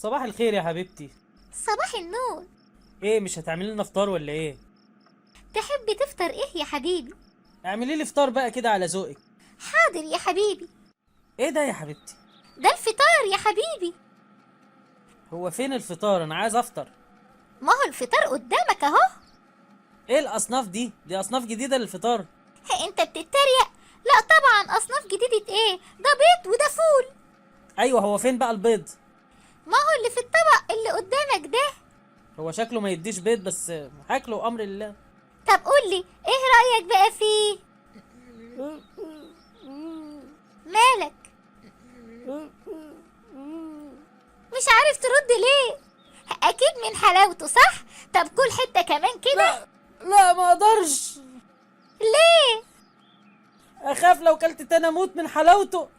صباح الخير يا حبيبتي. صباح النور. ايه مش هتعملي لنا فطار ولا ايه؟ تحب تفطر ايه يا حبيبي؟ اعملي لي فطار بقى كده على ذوقك. حاضر يا حبيبي. ايه ده يا حبيبتي؟ ده الفطار يا حبيبي. هو فين الفطار؟ انا عايز افطر. ما هو الفطار قدامك اهو. ايه الاصناف دي اصناف جديده للفطار. انت بتتريق؟ لا طبعا، اصناف جديدة ايه؟ ده بيض وده فول. ايوه، هو فين بقى البيض؟ ما هو اللي في الطبق اللي قدامك ده. هو شكله ما يديش بيض، بس هاكله امر الله. طب قولي ايه رأيك بقى فيه؟ مالك؟ مش عارف ترد ليه؟ اكيد من حلاوته صح؟ طب كل حتة كمان كده. لا ما اقدرش. ليه؟ اخاف لو كلت تاني اموت من حلاوته.